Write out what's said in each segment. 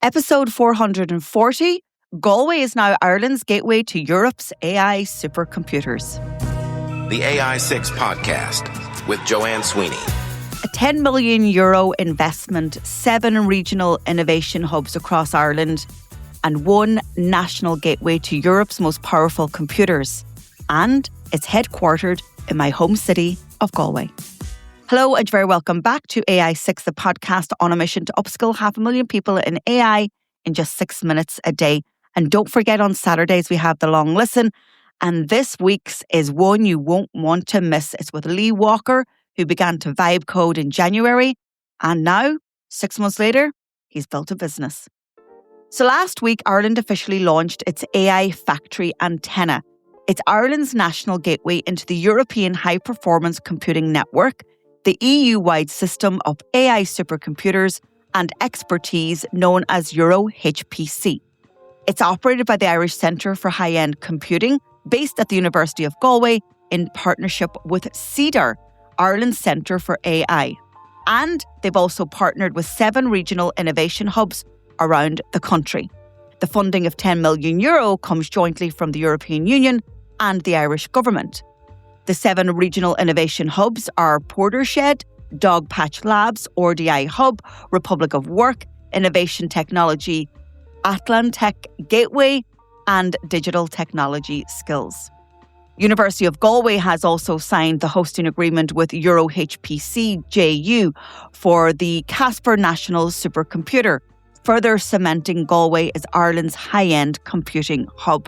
Episode 440, Galway is now Ireland's gateway to Europe's AI supercomputers. The AI6 podcast with Joanne Sweeney. A €10 million investment, 7 regional innovation hubs across Ireland, and 1 national gateway to Europe's most powerful computers. And it's headquartered in my home city of Galway. Hello and very welcome back to AI6, the podcast on a mission to upskill 500,000 people in AI in just 6 minutes a day. And don't forget, on Saturdays we have the long listen. And this week's is one you won't want to miss. It's with Lee Walker, who began to vibe code in January. And now, 6 months later, he's built a business. So last week, Ireland officially launched its AI Factory Antenna. It's Ireland's national gateway into the European high-performance computing network, the EU-wide system of AI supercomputers and expertise known as EuroHPC. It's operated by the Irish Centre for High-End Computing, based at the University of Galway in partnership with CEDAR, Ireland's Centre for AI. And they've also partnered with 7 regional innovation hubs around the country. The funding of €10 million comes jointly from the European Union and the Irish government. The 7 regional innovation hubs are Portershed, Dogpatch Labs, RDI Hub, Republic of Work, Innovation Technology, Atlantech Gateway, and Digital Technology Skills. University of Galway has also signed the hosting agreement with EuroHPC JU for the Casper National Supercomputer, further cementing Galway as Ireland's high-end computing hub.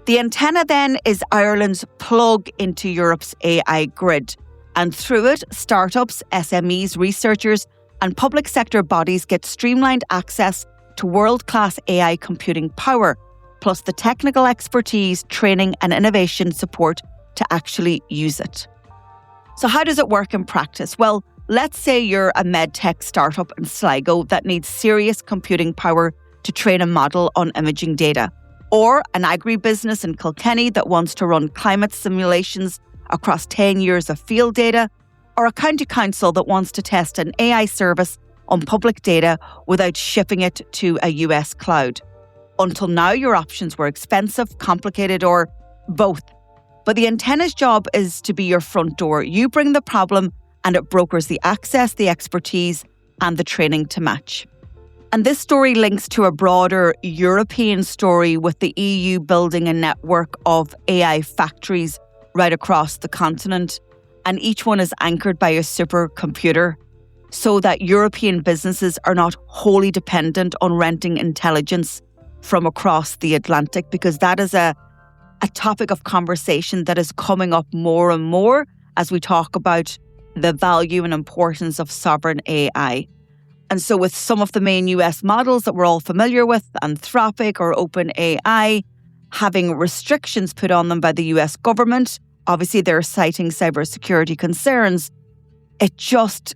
The antenna then is Ireland's plug into Europe's AI grid. And through it, startups, SMEs, researchers, and public sector bodies get streamlined access to world-class AI computing power, plus the technical expertise, training, and innovation support to actually use it. So how does it work in practice? Well, let's say you're a medtech startup in Sligo that needs serious computing power to train a model on imaging data, or an agribusiness in Kilkenny that wants to run climate simulations across 10 years of field data, or a county council that wants to test an AI service on public data without shipping it to a US cloud. Until now, your options were expensive, complicated, or both. But the antenna's job is to be your front door. You bring the problem and it brokers the access, the expertise, and the training to match. And this story links to a broader European story with the EU building a network of AI factories right across the continent. And each one is anchored by a supercomputer so that European businesses are not wholly dependent on renting intelligence from across the Atlantic, because that is a topic of conversation that is coming up more and more as we talk about the value and importance of sovereign AI. And so with some of the main US models that we're all familiar with, Anthropic or OpenAI, having restrictions put on them by the US government, obviously they're citing cybersecurity concerns, it just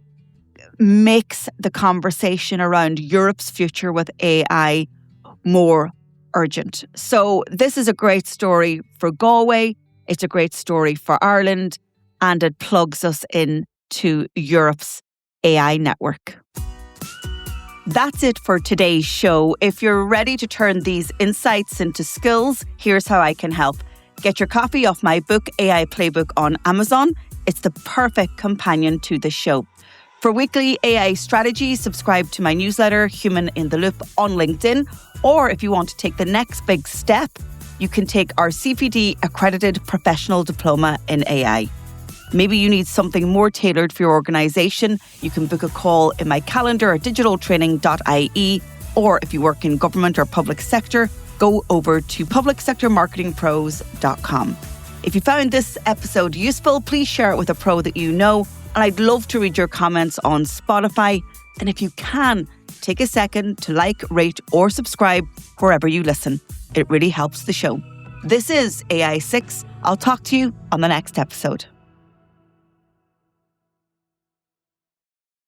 makes the conversation around Europe's future with AI more urgent. So this is a great story for Galway, it's a great story for Ireland, and it plugs us into Europe's AI network. That's it for today's show. If you're ready to turn these insights into skills, here's how I can help. Get your copy of my book, AI Playbook, on Amazon. It's the perfect companion to the show. For weekly AI strategies, subscribe to my newsletter, Human in the Loop, on LinkedIn. Or if you want to take the next big step, you can take our CPD accredited professional diploma in AI. Maybe you need something more tailored for your organisation. You can book a call in my calendar at digitaltraining.ie. Or if you work in government or public sector, go over to publicsectormarketingpros.com. If you found this episode useful, please share it with a pro that you know. And I'd love to read your comments on Spotify. And if you can, take a second to like, rate, or subscribe wherever you listen. It really helps the show. This is AI6. I'll talk to you on the next episode.